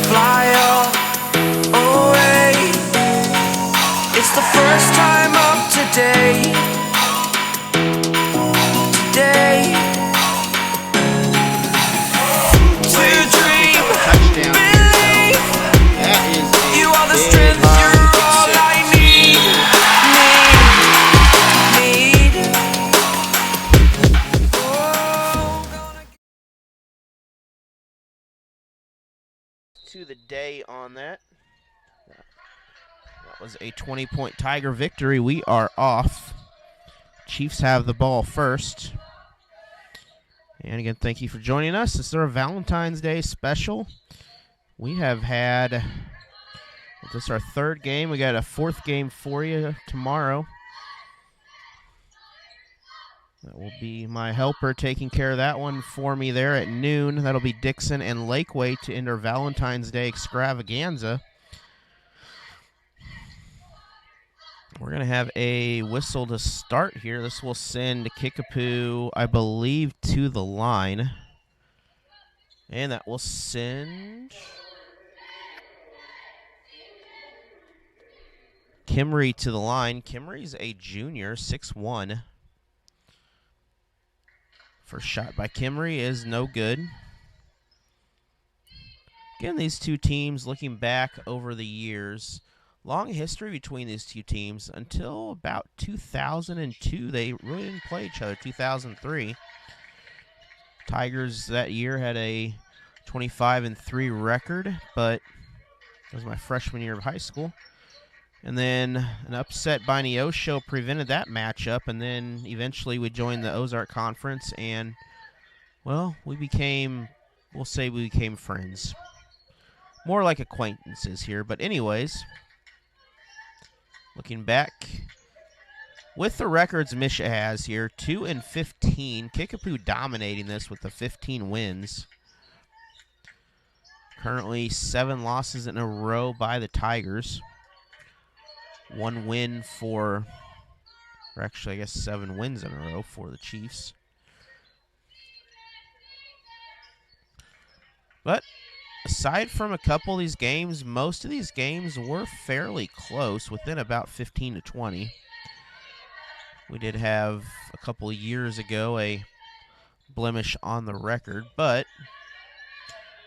fly away. It's the first time of today. To dream, believe. You are the strength, you're all I need. To the day on that. That was a 20-point Tiger victory. We are off. Chiefs have the ball first. And again, thank you for joining us. This is our Valentine's Day special. We have had, this is our third game. We got a fourth game for you tomorrow. That will be my helper taking care of that one for me there at noon. That'll be Dixon and Lakeway to end our Valentine's Day extravaganza. We're going to have a whistle to start here. This will send Kickapoo, I believe, to the line. And that will send Kimry to the line. Kimry's a junior, 6'1". First shot by Kimry is no good. Again, these two teams, looking back over the years, long history between these two teams. Until about 2002, they really didn't play each other. 2003, Tigers that year had a 25-3 record, but it was my freshman year of high school. And then an upset by Neosho prevented that matchup, and then eventually we joined the Ozark Conference, and, well, we'll say we became friends. More like acquaintances here, but anyways, looking back, with the records Misha has here, 2-15, Kickapoo dominating this with the 15 wins. Currently 7 losses in a row by the Tigers. 1 win or actually I guess 7 wins in a row for the Chiefs. But aside from a couple of these games, most of these games were fairly close, within about 15 to 20. We did have a couple of years ago a blemish on the record, but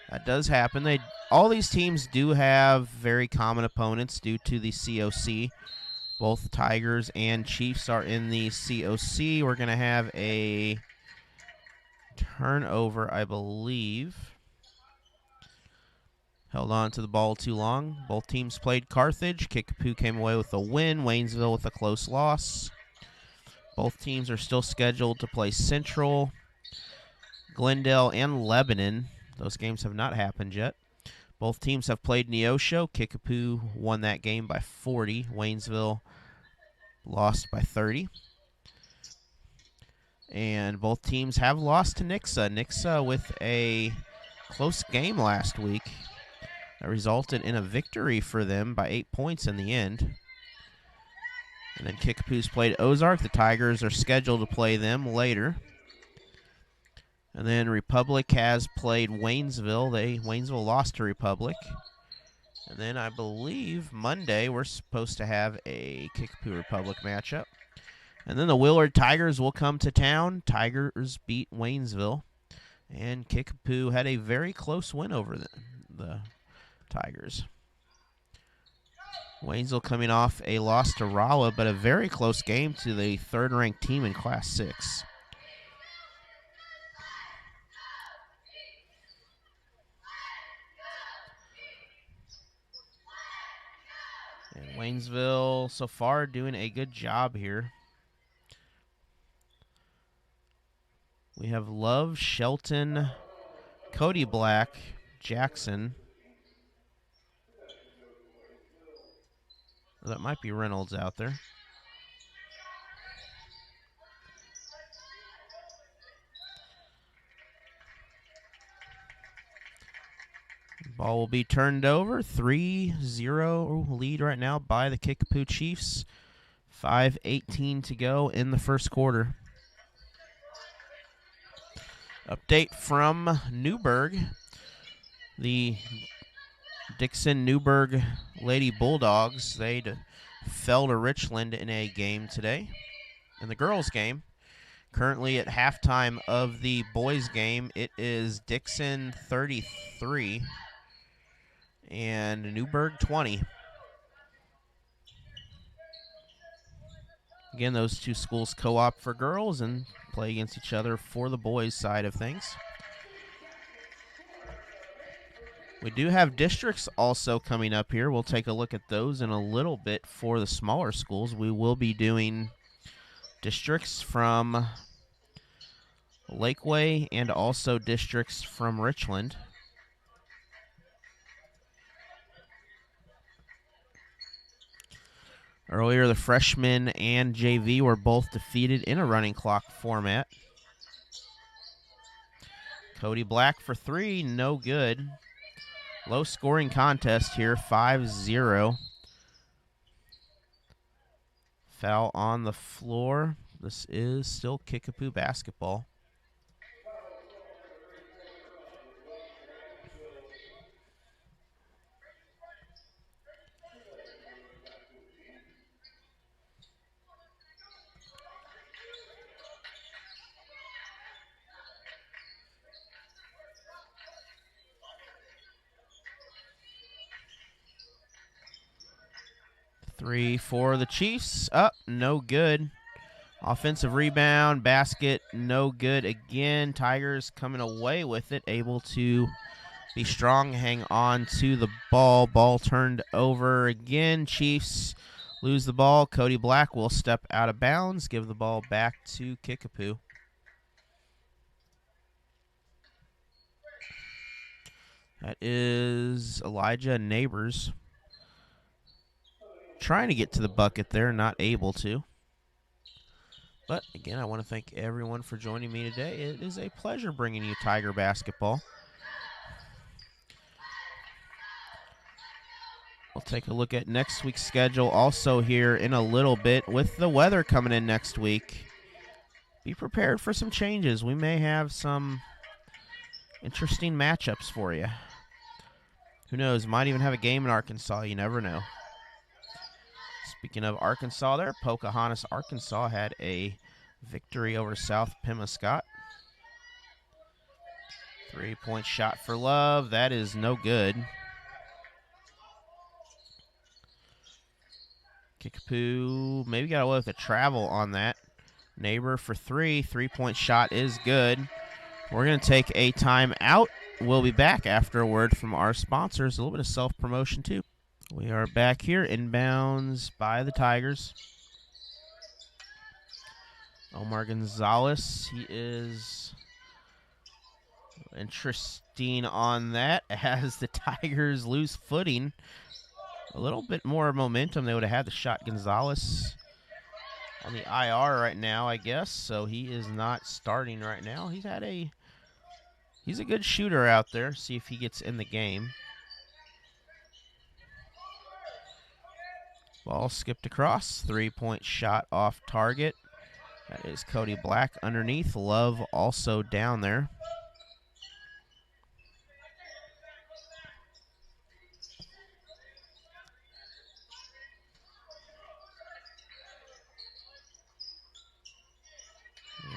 that does happen. All these teams do have very common opponents due to the COC. Both Tigers and Chiefs are in the COC. We're going to have a turnover, I believe. Held on to the ball too long. Both teams played Carthage. Kickapoo came away with a win. Waynesville with a close loss. Both teams are still scheduled to play Central, Glendale, and Lebanon. Those games have not happened yet. Both teams have played Neosho. Kickapoo won that game by 40. Waynesville lost by 30. And both teams have lost to Nixa. Nixa with a close game last week that resulted in a victory for them by 8 points in the end. And then Kickapoo's played Ozark. The Tigers are scheduled to play them later. And then Republic has played Waynesville. Waynesville lost to Republic. And then I believe Monday we're supposed to have a Kickapoo Republic matchup. And then the Willard Tigers will come to town. Tigers beat Waynesville. And Kickapoo had a very close win over the Tigers. Waynesville coming off a loss to Rolla, but a very close game to the third-ranked team in Class 6. And Waynesville so far doing a good job here. We have Love, Shelton, Cody Black, Jackson. That might be Reynolds out there. Ball will be turned over. 3-0 lead right now by the Kickapoo Chiefs. 5:18 to go in the first quarter. Update from Newburgh. The Dixon Newburgh Lady Bulldogs, they fell to Richland in a game today, in the girls' game. Currently at halftime of the boys' game, it is Dixon 33 and Newburgh 20. Again, those two schools co-op for girls and play against each other for the boys' side of things. We do have districts also coming up here. We'll take a look at those in a little bit for the smaller schools. We will be doing districts from Lakeway and also districts from Richland. Earlier, the freshmen and JV were both defeated in a running clock format. Cody Black for three, no good. Low scoring contest here, 5-0. Foul on the floor. This is still Kickapoo basketball. Three for the Chiefs. Up, no good. Offensive rebound, basket, no good again. Tigers coming away with it, able to be strong, hang on to the ball. Ball turned over again. Chiefs lose the ball. Cody Black will step out of bounds, give the ball back to Kickapoo. That is Elijah Neighbors. Trying to get to the bucket there, not able to. But again, I want to thank everyone for joining me today. It is a pleasure bringing you Tiger basketball. We'll take a look at next week's schedule also here in a little bit. With the weather coming in next week, be prepared for some changes. We may have some interesting matchups for you. Who knows? Might even have a game in Arkansas. You never know. Speaking of Arkansas there, Pocahontas, Arkansas had a victory over South Pemiscot. 3-point shot for Love. That is no good. Kickapoo maybe got away with a travel on that. Neighbor for three. 3-point shot is good. We're going to take a timeout. We'll be back after a word from our sponsors. A little bit of self-promotion too. We are back here, inbounds by the Tigers. Omar Gonzalez, he is interesting on that as the Tigers lose footing. A little bit more momentum. They would have had the shot. Gonzalez on the IR right now, I guess, so he is not starting right now. He's a good shooter out there. See if he gets in the game. Ball skipped across. 3-point shot off target. That is Cody Black underneath. Love also down there.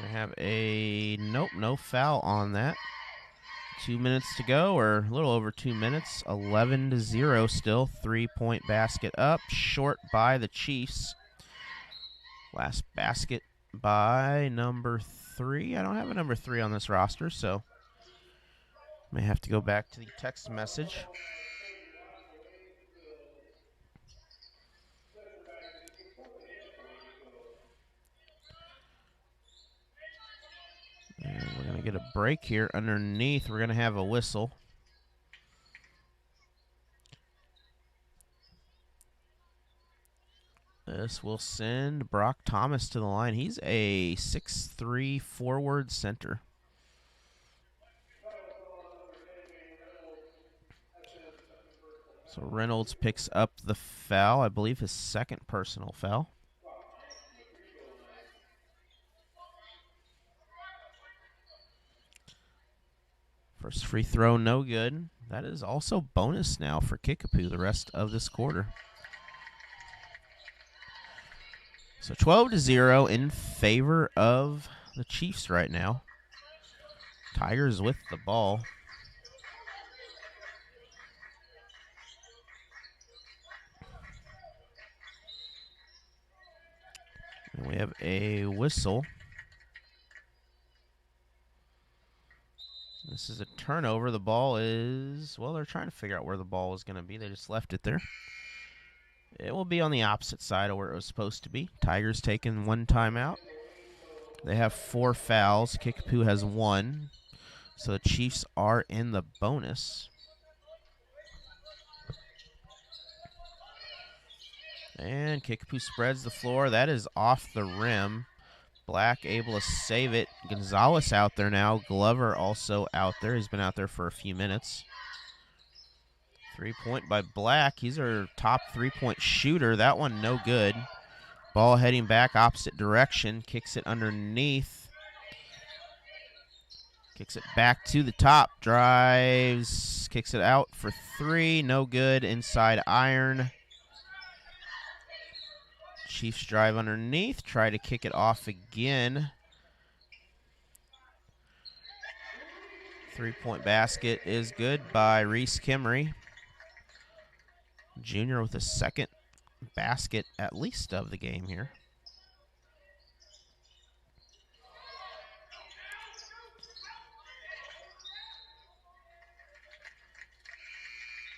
We have no foul on that. 2 minutes to go, or a little over 2 minutes. 11-0 still. 3-point basket up. Short by the Chiefs. Last basket by number 3. I don't have a number 3 on this roster, so may have to go back to the text message. And we're going to get a break here underneath. We're going to have a whistle. This will send Brock Thomas to the line. He's a 6'3" forward center. So Reynolds picks up the foul. I believe his second personal foul. First free throw, no good. That is also bonus now for Kickapoo the rest of this quarter. So 12-0 in favor of the Chiefs right now. Tigers with the ball. And we have a whistle. This is a turnover. The ball is, well, they're trying to figure out where the ball is going to be. They just left it there. It will be on the opposite side of where it was supposed to be. Tigers taking one timeout. They have 4 fouls. Kickapoo has 1. So the Chiefs are in the bonus. And Kickapoo spreads the floor. That is off the rim. Black able to save it. Gonzalez out there now. Glover also out there. He's been out there for a few minutes. 3-point by Black. He's our top 3-point shooter. That one no good. Ball heading back opposite direction. Kicks it underneath. Kicks it back to the top. Drives. Kicks it out for 3. No good. Inside iron. Chiefs drive underneath. Try to kick it off again. 3-point basket is good by Reese Kimmery. Junior with a second basket at least of the game here.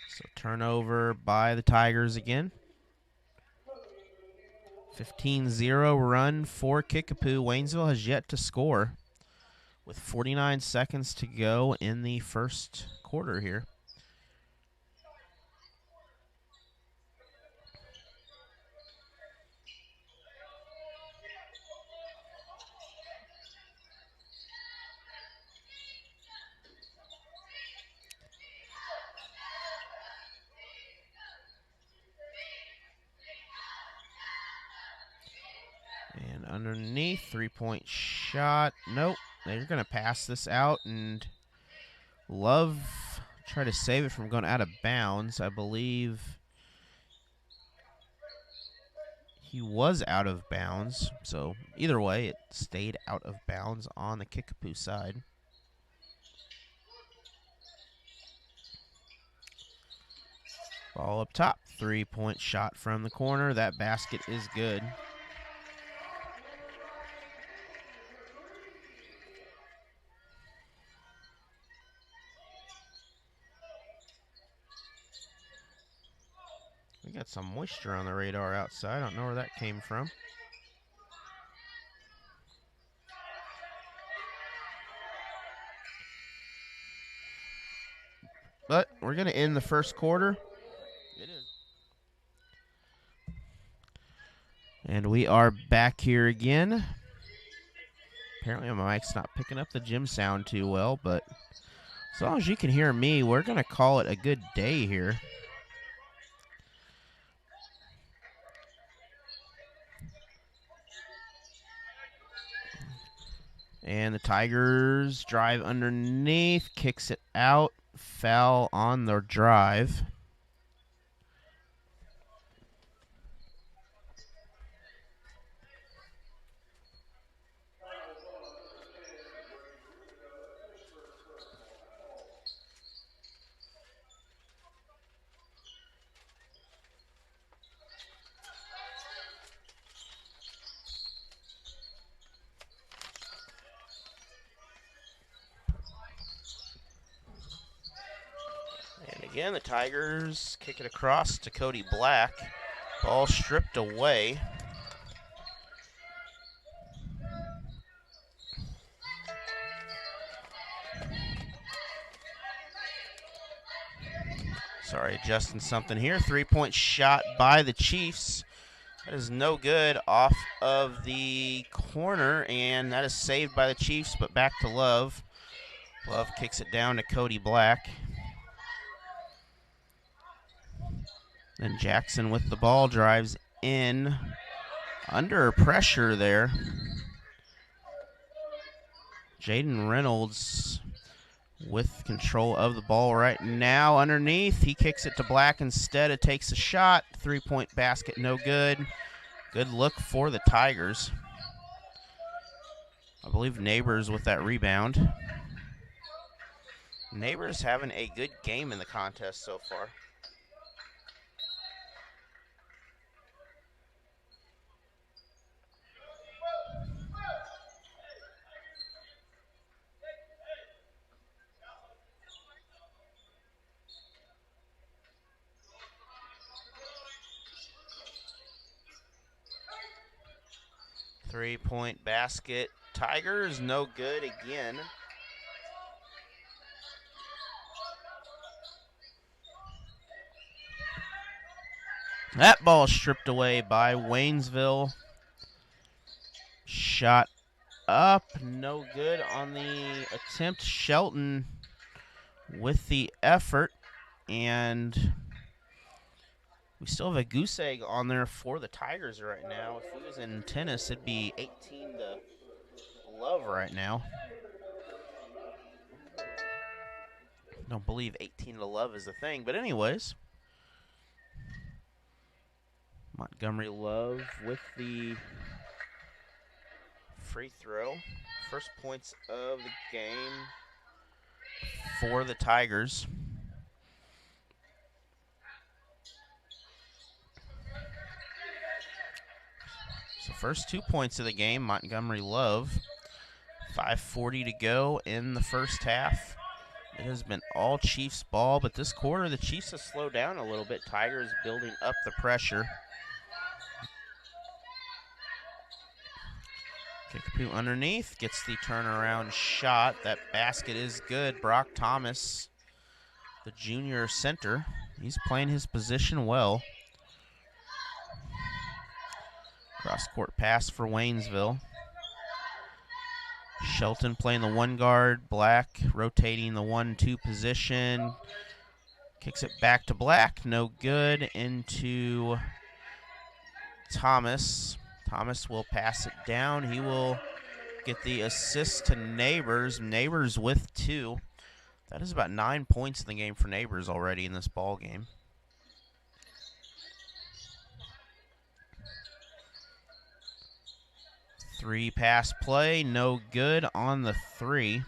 So turnover by the Tigers again. 15-0 run for Kickapoo. Waynesville has yet to score with 49 seconds to go in the first quarter here. And underneath, 3-point shot. Nope. They're going to pass this out, and Love try to save it from going out of bounds. I believe he was out of bounds. So either way, it stayed out of bounds on the Kickapoo side. Ball up top. 3-point shot from the corner. That basket is good. We got some moisture on the radar outside. I don't know where that came from. But we're going to end the first quarter. It is. And we are back here again. Apparently my mic's not picking up the gym sound too well, but as long as you can hear me, we're going to call it a good day here. And the Tigers drive underneath, kicks it out, foul on their drive. Again, the Tigers kick it across to Cody Black. Ball stripped away. Sorry, adjusting something here. 3-point shot by the Chiefs. That is no good off of the corner, and that is saved by the Chiefs, but back to Love. Love kicks it down to Cody Black. Then Jackson with the ball drives in. Under pressure there. Jaden Reynolds with control of the ball right now. Underneath, he kicks it to Black instead. It takes a shot. 3-point basket, no good. Good look for the Tigers. I believe Neighbors with that rebound. Neighbors having a good game in the contest so far. Three-point basket. Tigers, no good again. That ball stripped away by Waynesville. Shot up, no good on the attempt. Shelton with the effort, and we still have a goose egg on there for the Tigers right now. If we was in tennis, it'd be 18-love right now. Don't believe 18-love is a thing, but anyways. Montgomery Love with the free throw. First points of the game for the Tigers. So first 2 points of the game, Montgomery Love. 5:40 to go in the first half. It has been all Chiefs ball, but this quarter the Chiefs have slowed down a little bit. Tigers building up the pressure. Kickapoo underneath, gets the turnaround shot. That basket is good. Brock Thomas, the junior center, he's playing his position well. Cross-court pass for Waynesville. Shelton playing the one guard. Black rotating the 1-2 position. Kicks it back to Black. No good. Into Thomas. Thomas will pass it down. He will get the assist to Neighbors. Neighbors with 2. That is about 9 points in the game for Neighbors already in this ball game. Three-pass play, no good on the 3.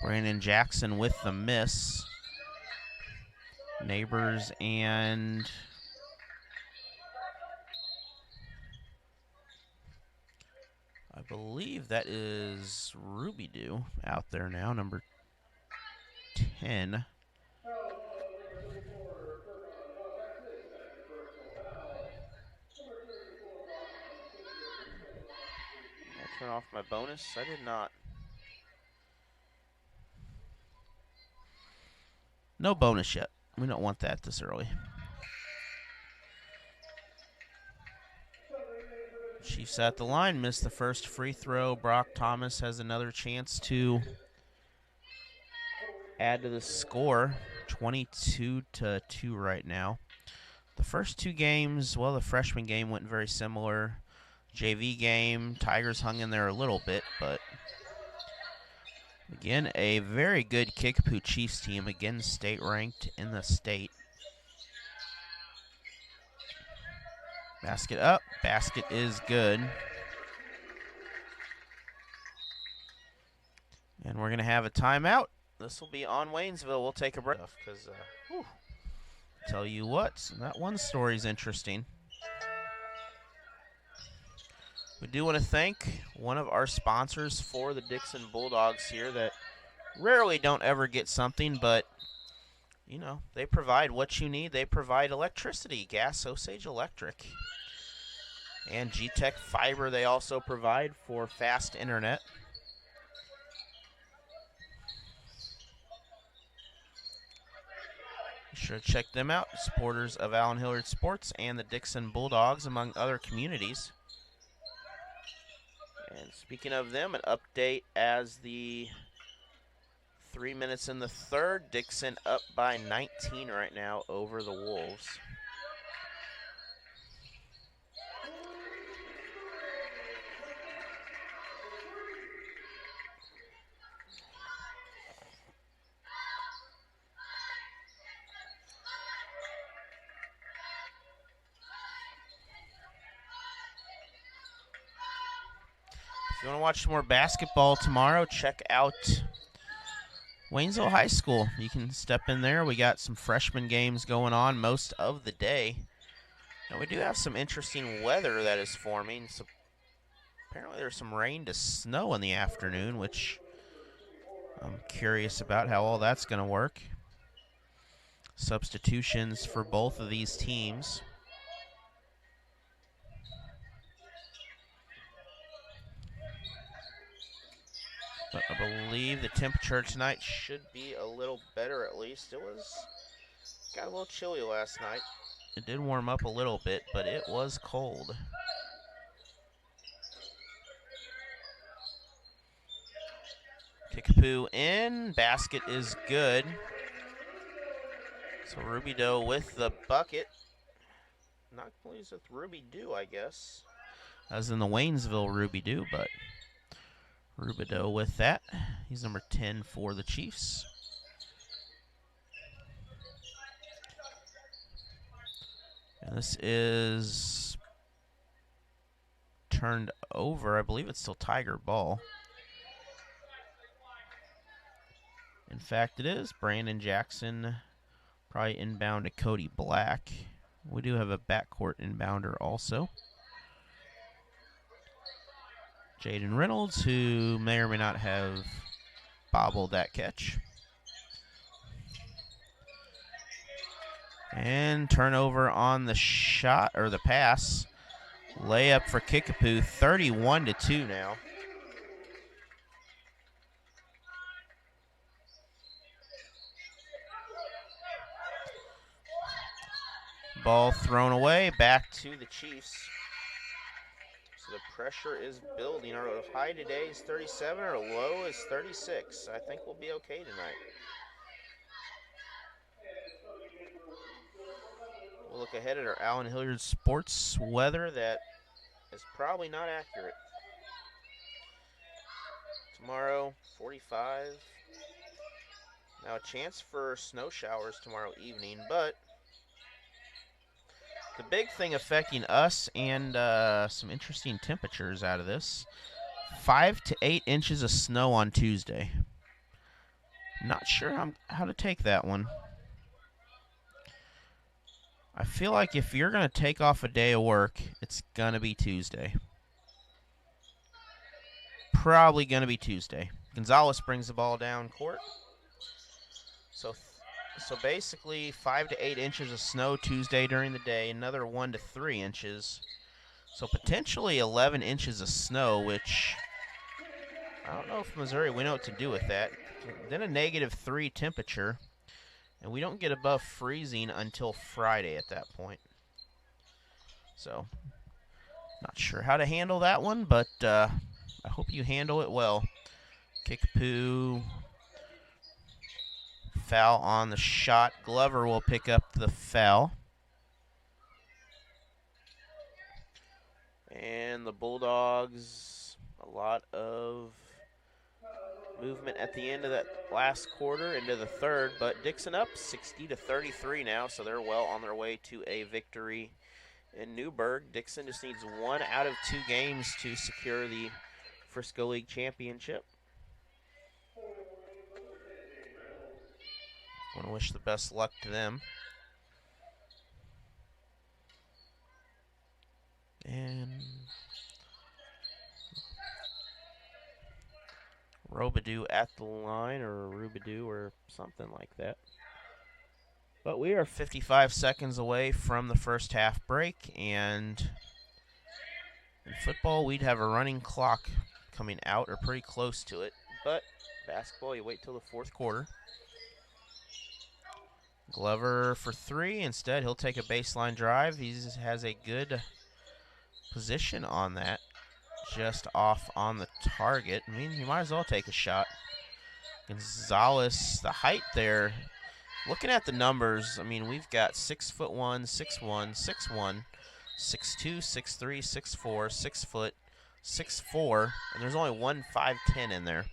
Brandon Jackson with the miss. Neighbors and I believe that is Ruby Dew out there now, number 10. I turn off my bonus? I did not. No bonus yet. We don't want that this early. Chiefs at the line, missed the first free throw. Brock Thomas has another chance to add to the score. 22-2 right now. The first 2 games, well, the freshman game went very similar. JV game, Tigers hung in there a little bit, but again, a very good Kickapoo Chiefs team, again state ranked in the state. Basket up, basket is good. And we're going to have a timeout. This will be on Waynesville. We'll take a break because, tell you what, that one story is interesting. We do want to thank one of our sponsors for the Dixon Bulldogs here that rarely don't ever get something, but, you know, they provide what you need. They provide electricity, gas, Osage Electric. And G-Tech Fiber they also provide for fast internet. Be sure to check them out, supporters of Allen Hilliard Sports and the Dixon Bulldogs, among other communities. And speaking of them, an update as the 3 minutes in the third. Dixon up by 19 right now over the Wolves. you want to watch some more basketball tomorrow, check out Waynesville High School. You can step in there. We got some freshman games going on most of the day. And we do have some interesting weather that is forming. So apparently there's some rain to snow in the afternoon, which I'm curious about how all that's going to work. Substitutions for both of these teams. But I believe the temperature tonight should be a little better at least. Got a little chilly last night. It did warm up a little bit, but it was cold. Kickapoo in. Basket is good. So Ruby Doe with the bucket. Not pleased with Ruby Doe, I guess. As in the Waynesville Ruby Doe, but Rubidoux with that. He's number 10 for the Chiefs. And this is turned over. I believe it's still Tiger ball. In fact, it is. Brandon Jackson probably inbound to Cody Black. We do have a backcourt inbounder also. Jaden Reynolds, who may or may not have bobbled that catch. And turnover on the shot, or the pass. Layup for Kickapoo, 31-2 now. Ball thrown away, back to the Chiefs. So the pressure is building. Our high today is 37, our low is 36. I think we'll be okay tonight. We'll look ahead at our Allen Hilliard Sports weather that is probably not accurate. Tomorrow, 45. Now a chance for snow showers tomorrow evening, but the big thing affecting us and some interesting temperatures out of this, 5 to 8 inches of snow on Tuesday. Not sure how to take that one. I feel like if you're going to take off a day of work, it's going to be Tuesday. Probably going to be Tuesday. Gonzalez brings the ball down court. So basically 5 to 8 inches of snow Tuesday during the day, another 1 to 3 inches. So potentially 11 inches of snow, which I don't know if Missouri, we know what to do with that. Then a -3 temperature, and we don't get above freezing until Friday at that point. So not sure how to handle that one, but I hope you handle it well. Kickapoo. Foul on the shot. Glover will pick up the foul. And the Bulldogs, a lot of movement at the end of that last quarter into the third, but Dixon up 60-33 now, so they're well on their way to a victory in Newburgh. Dixon just needs 1 out of 2 games to secure the Frisco League championship. I want to wish the best luck to them. And Robidoux at the line, or Rubidoux, or something like that. But we are 55 seconds away from the first half break, and in football we'd have a running clock coming out, or pretty close to it. But basketball, you wait till the fourth quarter. Glover for 3. Instead, he'll take a baseline drive. He has a good position on that. Just off on the target. I mean, he might as well take a shot. Gonzalez, the height there. Looking at the numbers, I mean, we've got 6'1", 6'1", 6'1", 6'2", 6'3", 6'4", 6 foot, 6'4", and there's only one 5'10" in there.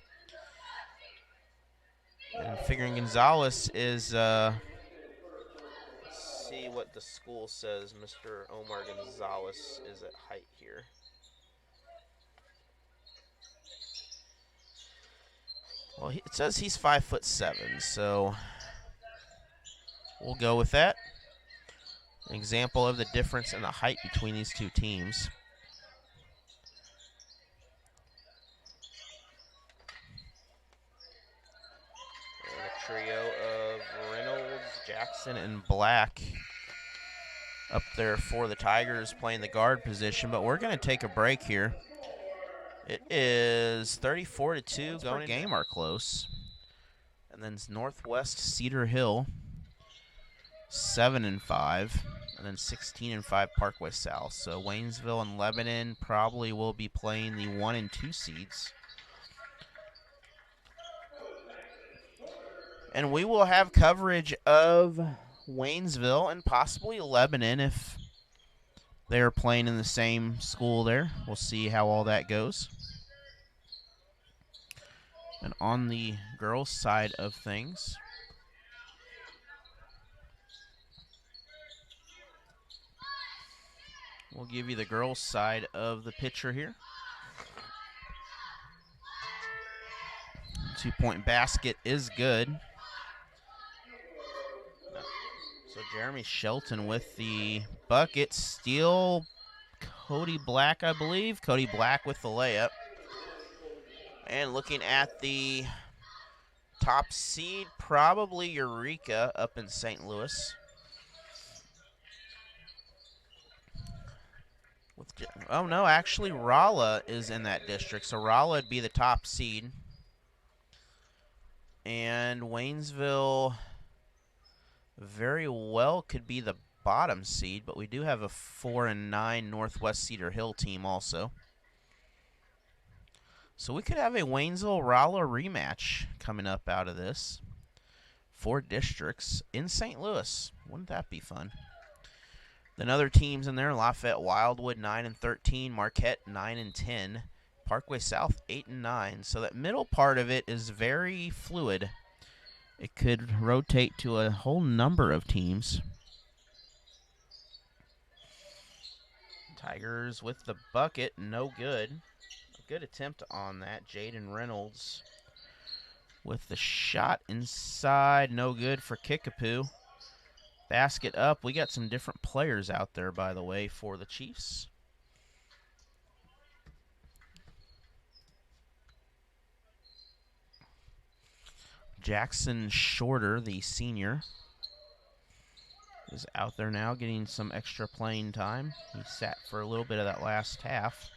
And figuring Gonzalez is, let's see what the school says. Mr. Omar Gonzalez is at height here. Well, it says he's 5'7", so we'll go with that. An example of the difference in the height between these two teams. And a trio of Reynolds, Jackson, and Black up there for the Tigers playing the guard position, but we're going to take a break here. It is 34-2 going. Game are close. And then Northwest Cedar Hill 7-5, and then 16-5 Parkway South. So Waynesville and Lebanon probably will be playing the 1 and 2 seeds. And we will have coverage of Waynesville and possibly Lebanon if they're playing in the same school there. We'll see how all that goes. And on the girls' side of things, we'll give you the girls' side of the picture here. 2-point basket is good. So Jeremy Shelton with the bucket. Steal, Cody Black, I believe. Cody Black with the layup. And looking at the top seed, probably Eureka up in St. Louis. Oh, no, actually Rolla is in that district. So Rolla would be the top seed. And Waynesville very well could be the bottom seed, but we do have a 4-9 Northwest Cedar Hill team also. So we could have a Waynesville-Rolla rematch coming up out of this. 4 districts in St. Louis. Wouldn't that be fun? Then other teams in there, Lafayette Wildwood 9-13, Marquette 9-10, Parkway South 8-9. So that middle part of it is very fluid. It could rotate to a whole number of teams. Tigers with the bucket, no good. A good attempt on that. Jaden Reynolds with the shot inside, no good for Kickapoo. Basket up. We got some different players out there, by the way, for the Chiefs. Jackson Shorter, the senior, is out there now getting some extra playing time. He sat for a little bit of that last half.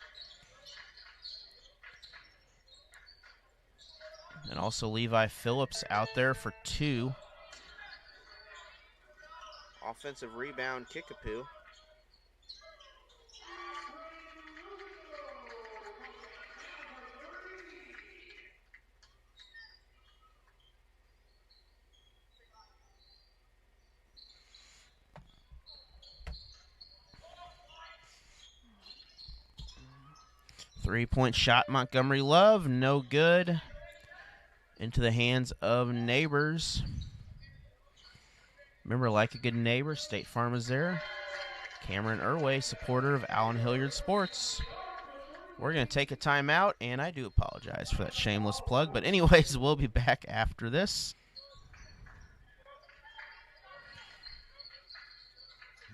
And also Levi Phillips out there for 2. Offensive rebound, Kickapoo. 3-point shot, Montgomery Love, no good. Into the hands of Neighbors. Remember, like a good neighbor, State Farm is there. Cameron Irway, supporter of Allen Hilliard Sports. We're going to take a timeout, and I do apologize for that shameless plug. But anyways, we'll be back after this.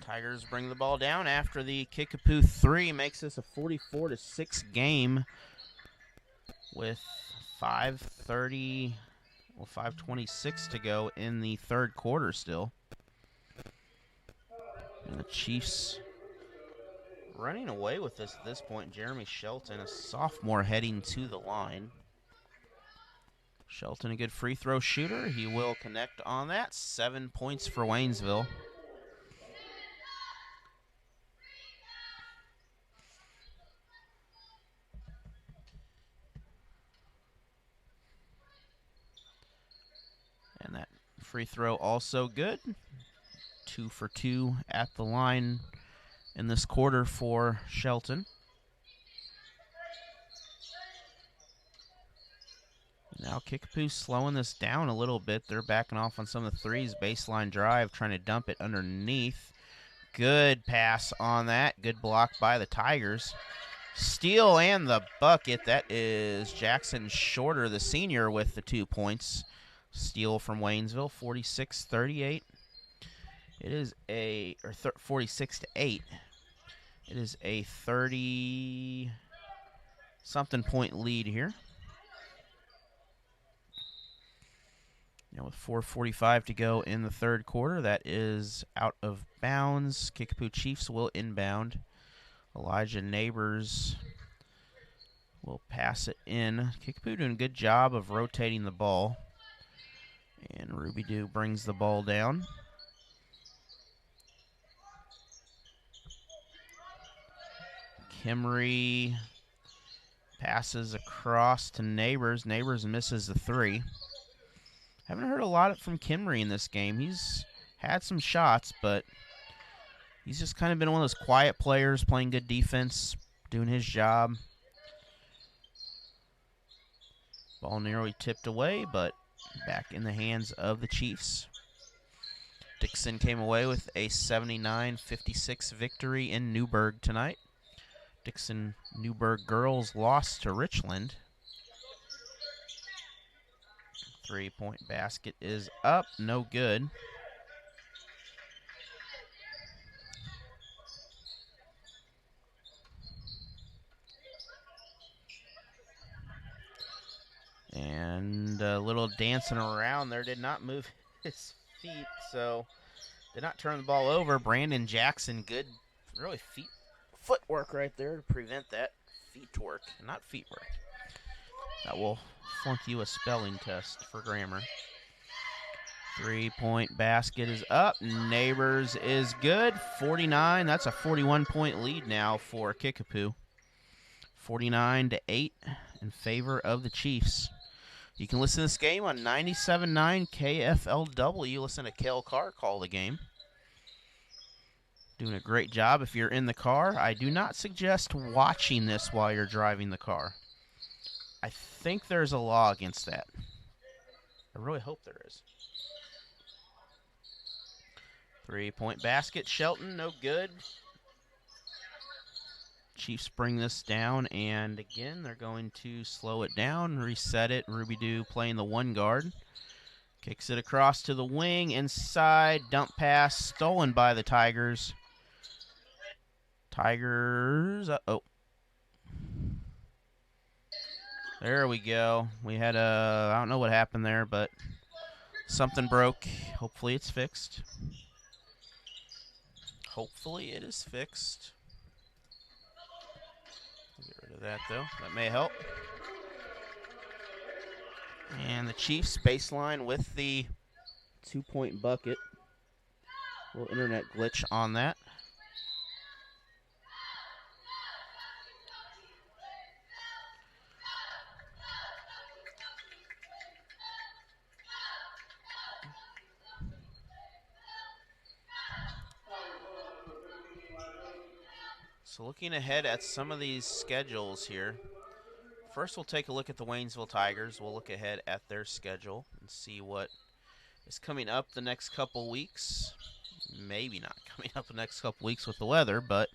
Tigers bring the ball down after the Kickapoo 3 makes this a 44-6 game with 5:26 to go in the third quarter still. And the Chiefs running away with this at this point. Jeremy Shelton, a sophomore, heading to the line. Shelton, a good free throw shooter. He will connect on that. 7 points for Waynesville. And that free throw also good. 2 for 2 at the line in this quarter for Shelton. Now Kickapoo slowing this down a little bit. They're backing off on some of the threes. Baseline drive, trying to dump it underneath. Good pass on that. Good block by the Tigers. Steal and the bucket. That is Jackson Shorter, the senior, with the 2 points. Steal from Waynesville, 46-38. It is a 46-8. It is a 30-something point lead here. Now with 4:45 to go in the third quarter, that is out of bounds. Kickapoo Chiefs will inbound. Elijah Neighbors will pass it in. Kickapoo doing a good job of rotating the ball. And Ruby Doo brings the ball down. Kimry passes across to Neighbors. Neighbors misses the 3. Haven't heard a lot from Kimry in this game. He's had some shots, but he's just kind of been one of those quiet players, playing good defense, doing his job. Ball nearly tipped away, but back in the hands of the Chiefs. Dixon came away with a 79-56 victory in Newburgh tonight. Dixon Newburgh girls lost to Richland. 3-point basket is up, no good. And a little dancing around there, did not move his feet, so did not turn the ball over. Brandon Jackson, good, really footwork right there to prevent that. Feet work, not feet work. That will flunk you a spelling test for grammar. 3-point basket is up. Neighbors is good. 49. That's a 41-point lead now for Kickapoo. 49-8 in favor of the Chiefs. You can listen to this game on 97.9 KFLW. Listen to Cale Carr call the game. Doing a great job if you're in the car. I do not suggest watching this while you're driving the car. I think there's a law against that. I really hope there is. 3-point basket. Shelton, no good. Chiefs bring this down, and again, they're going to slow it down, reset it. Ruby Doo playing the 1 guard. Kicks it across to the wing, inside, dump pass, stolen by the Tigers. Tigers, there we go. We had I don't know what happened there, but something broke. Hopefully it's fixed. Hopefully it is fixed. Get rid of that, though. That may help. And the Chiefs baseline with the 2-point bucket. A little internet glitch on that. So looking ahead at some of these schedules here. First, we'll take a look at the Waynesville Tigers. We'll look ahead at their schedule and see what is coming up the next couple weeks. Maybe not coming up the next couple weeks with the weather, but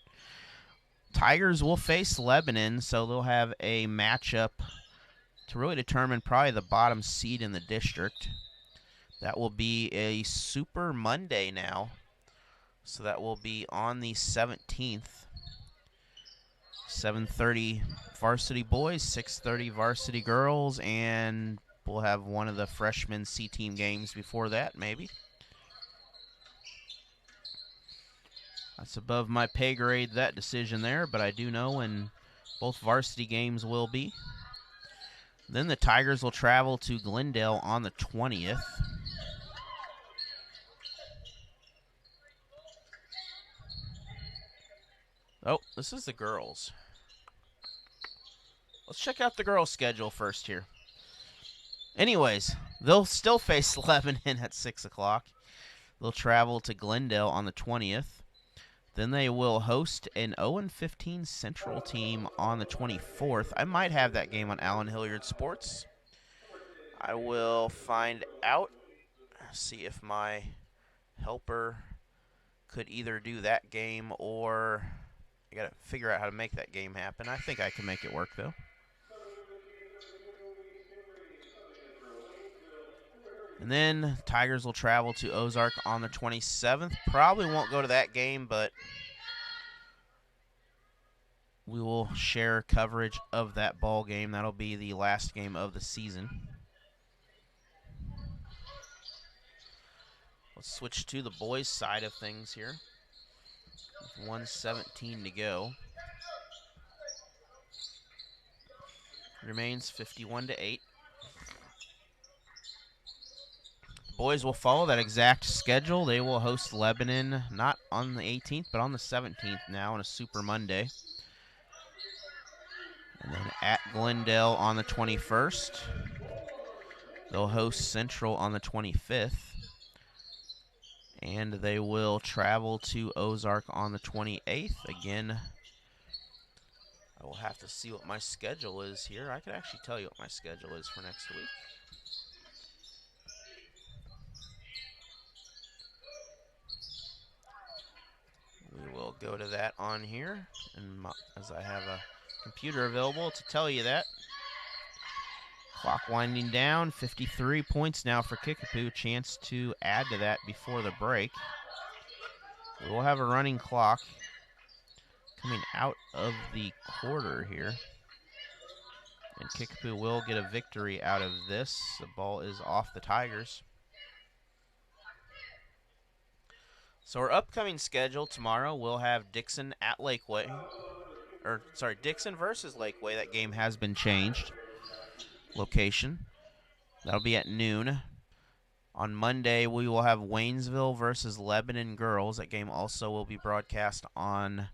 Tigers will face Lebanon, so they'll have a matchup to really determine probably the bottom seed in the district. That will be a Super Monday now, so that will be on the 17th. 7:30 varsity boys, 6:30 varsity girls, and we'll have one of the freshman C-team games before that, maybe. That's above my pay grade, that decision there, but I do know when both varsity games will be. Then the Tigers will travel to Glendale on the 20th. Oh, this is the girls. Let's check out the girls' schedule first here. Anyways, they'll still face Lebanon at 6 o'clock. They'll travel to Glendale on the 20th. Then they will host an 0-15 Central team on the 24th. I might have that game on Allen Hilliard Sports. I will find out, see if my helper could either do that game or I got to figure out how to make that game happen. I think I can make it work, though. And then Tigers will travel to Ozark on the 27th. Probably won't go to that game, but we will share coverage of that ball game. That'll be the last game of the season. Let's switch to the boys' side of things here. With 1:17 to go. Remains 51-8. Boys will follow that exact schedule. They will host Lebanon not on the 18th, but on the 17th now on a Super Monday. And then at Glendale on the 21st. They'll host Central on the 25th. And they will travel to Ozark on the 28th. Again, I will have to see what my schedule is here. I could actually tell you what my schedule is for next week. We will go to that on here, and as I have a computer available to tell you that. Clock winding down, 53 points now for Kickapoo. Chance to add to that before the break. We will have a running clock coming out of the quarter here. And Kickapoo will get a victory out of this. The ball is off the Tigers. So our upcoming schedule tomorrow, we'll have Dixon at Lakeway. Dixon versus Lakeway. That game has been changed. Location. That'll be at noon. On Monday, we will have Waynesville versus Lebanon girls. That game also will be broadcast on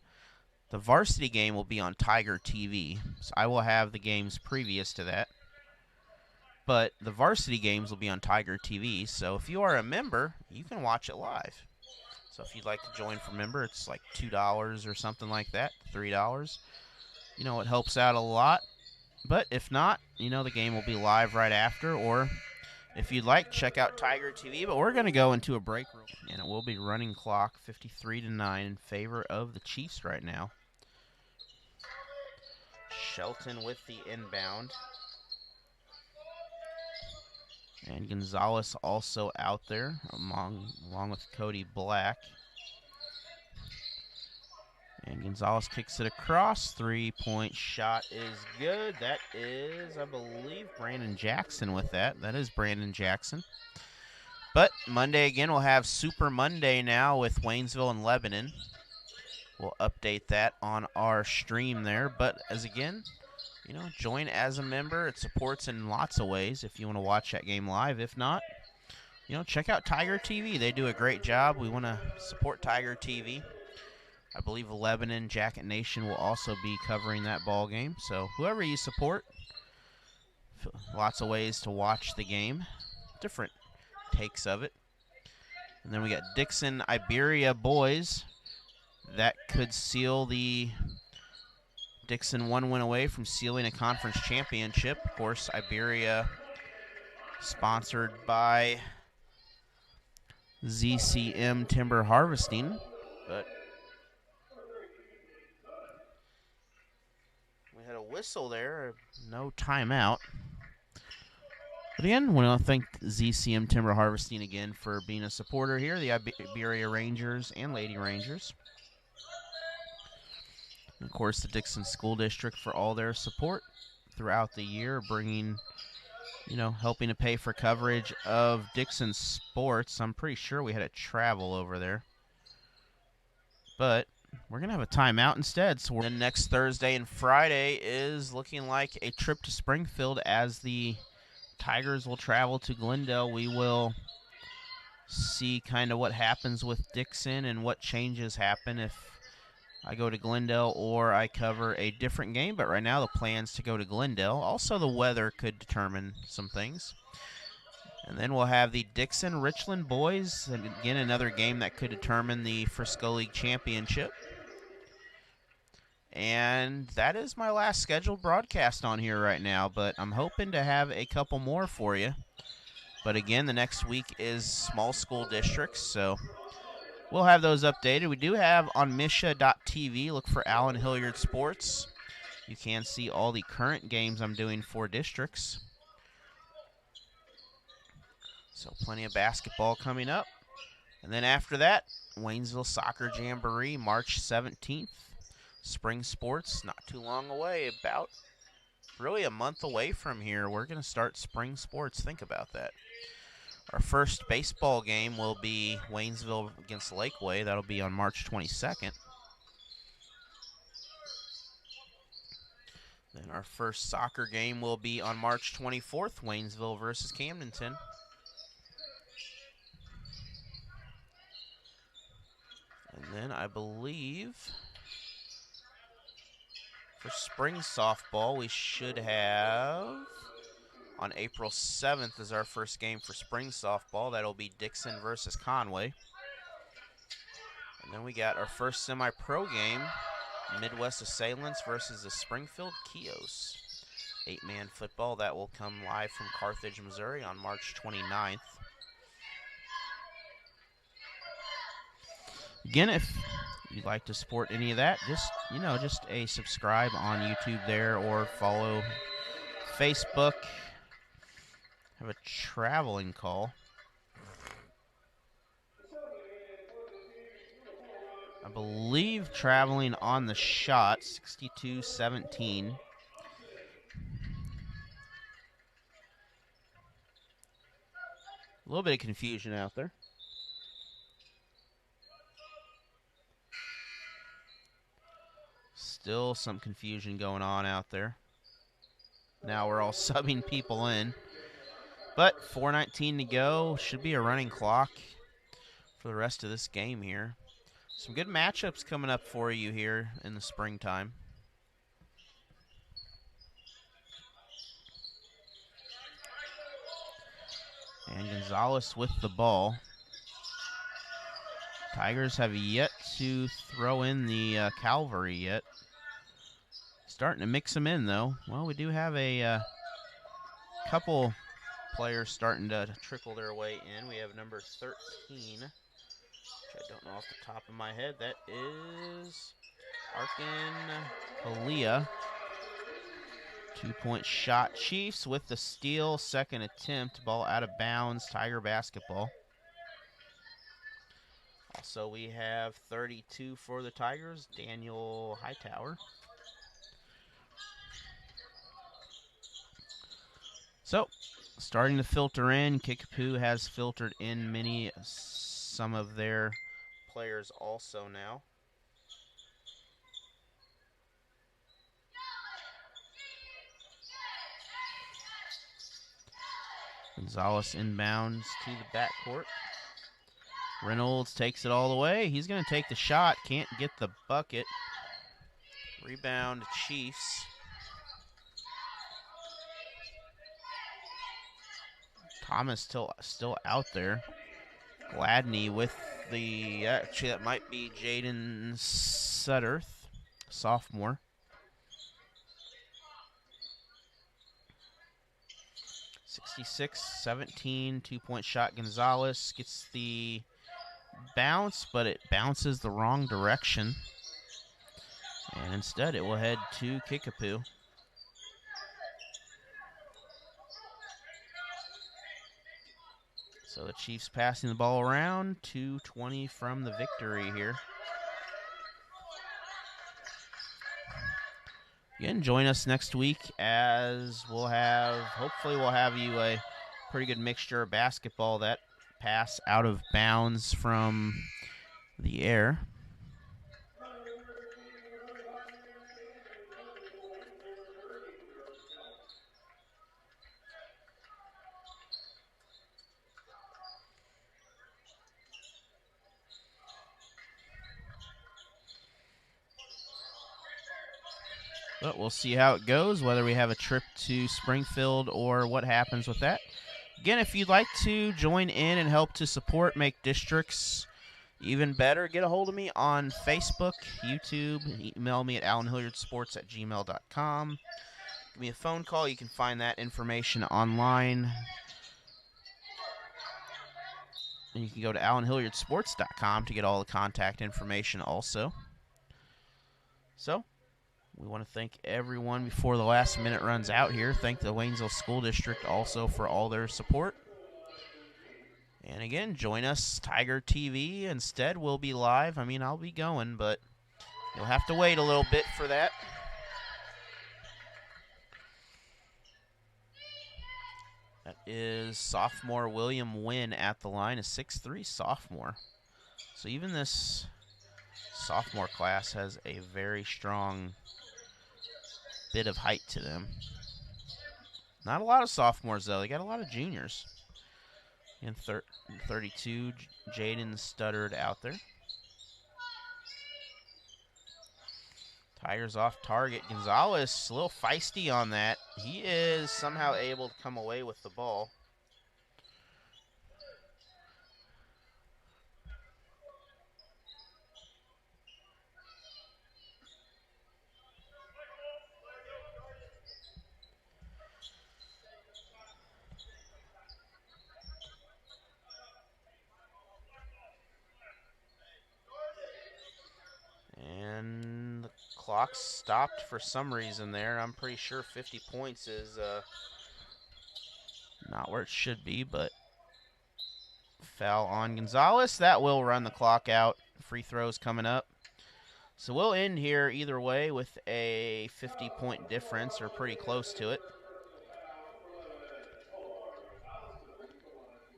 the varsity game will be on Tiger TV. So I will have the games previous to that. But the varsity games will be on Tiger TV. So if you are a member, you can watch it live. So if you'd like to join for member, it's like $2 or something like that, $3. You know, it helps out a lot. But if not, you know, the game will be live right after. Or if you'd like, check out Tiger TV. But we're going to go into a break room. And it will be running clock 53-9 in favor of the Chiefs right now. Shelton with the inbound. And Gonzalez also out there, along with Cody Black. And Gonzalez kicks it across. Three-point shot is good. That is, I believe, Brandon Jackson with that. That is Brandon Jackson. But Monday again, we'll have Super Monday now with Waynesville and Lebanon. We'll update that on our stream there. But as again, you know, join as a member. It supports in lots of ways if you want to watch that game live. If not, you know, check out Tiger TV. They do a great job. We want to support Tiger TV. I believe Lebanon Jacket Nation will also be covering that ball game. So whoever you support, lots of ways to watch the game. Different takes of it. And then we got Dixon Iberia boys. That could seal the Dixon one win away from sealing a conference championship. Of course, Iberia sponsored by ZCM Timber Harvesting. But we had a whistle there, no timeout. But again, we want to thank ZCM Timber Harvesting again for being a supporter here, the Iberia Rangers and Lady Rangers. And of course, the Dixon School District for all their support throughout the year, bringing, you know, helping to pay for coverage of Dixon sports. I'm pretty sure we had to travel over there. But we're going to have a timeout instead. So then next Thursday and Friday is looking like a trip to Springfield as the Tigers will travel to Glendale. We will see kind of what happens with Dixon and what changes happen if I go to Glendale or I cover a different game. But right now the plan's to go to Glendale. Also the weather could determine some things. And then we'll have the Dixon-Richland boys. Again, another game that could determine the Frisco League Championship. And that is my last scheduled broadcast on here right now. But I'm hoping to have a couple more for you. But again, the next week is small school districts. So we'll have those updated. We do have on MSHSAA.tv. Look for Allen Hilliard Sports. You can see all the current games I'm doing for districts. So plenty of basketball coming up. And then after that, Waynesville Soccer Jamboree, March 17th. Spring sports, not too long away, about really a month away from here. We're going to start spring sports. Think about that. Our first baseball game will be Waynesville against Lakeway. That'll be on March 22nd. Then our first soccer game will be on March 24th, Waynesville versus Camdenton. And then I believe for spring softball, we should have on April 7th is our first game for spring softball. That'll be Dixon versus Conway. And then we got our first semi-pro game, Midwest Assailants versus the Springfield Kios. 8-man football. That will come live from Carthage, Missouri on March 29th. Again, if you'd like to support any of that, just a subscribe on YouTube there or follow Facebook. Have a traveling call. I believe traveling on the shot, 62-17. A little bit of confusion out there. Still some confusion going on out there. Now we're all subbing people in. But 4:19 to go. Should be a running clock for the rest of this game here. Some good matchups coming up for you here in the springtime. And Gonzalez with the ball. Tigers have yet to throw in the cavalry yet. Starting to mix them in, though. Well, we do have a couple players starting to trickle their way in. We have number 13, which I don't know off the top of my head. That is Arkin Kalia. 2-point shot. Chiefs with the steal. Second attempt. Ball out of bounds. Tiger basketball. Also, we have 32 for the Tigers. Daniel Hightower. So, starting to filter in. Kickapoo has filtered in some of their players also now. Gonzalez inbounds to the backcourt. Reynolds takes it all the way. He's going to take the shot. Can't get the bucket. Rebound, Chiefs. Thomas still out there. Gladney with the... Actually, that might be Jaden Sutterth, sophomore. (66-17), 2-point shot. Gonzalez gets the bounce, but it bounces the wrong direction. And instead, it will head to Kickapoo. So the Chiefs passing the ball around. 2:20 from the victory here. Again, join us next week as hopefully we'll have you a pretty good mixture of basketball. That pass out of bounds from the air. But we'll see how it goes, whether we have a trip to Springfield or what happens with that. Again, if you'd like to join in and help to support, make districts even better, get a hold of me on Facebook, YouTube. Email me at allenhilliardsports@gmail.com. Give me a phone call. You can find that information online. And you can go to AllenHilliardSports.com to get all the contact information also. So, we want to thank everyone before the last minute runs out here. Thank the Waynesville School District also for all their support. And again, join us, Tiger TV. Instead, we'll be live. I mean, I'll be going, but you'll have to wait a little bit for that. That is sophomore William Wynn at the line, a 6'3" sophomore. So even this sophomore class has a very strong bit of height to them. Not a lot of sophomores, though. They got a lot of juniors. And 32, Jaden Studdard out there. Tigers off target. Gonzalez, a little feisty on that. He is somehow able to come away with the ball. And the clock stopped for some reason there. I'm pretty sure 50 points is not where it should be, but foul on Gonzalez. That will run the clock out. Free throws coming up. So we'll end here either way with a 50-point difference or pretty close to it.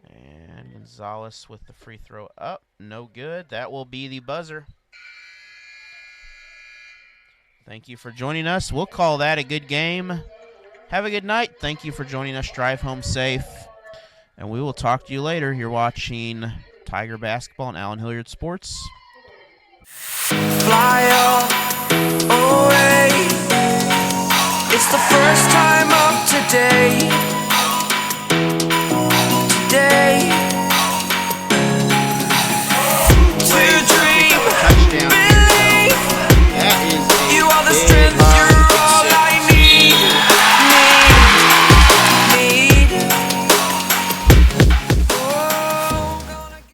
And Gonzalez with the free throw up. No good. That will be the buzzer. Thank you for joining us. We'll call that a good game. Have a good night. Thank you for joining us. Drive home safe. And we will talk to you later. You're watching Tiger Basketball on Allen Hilliard Sports.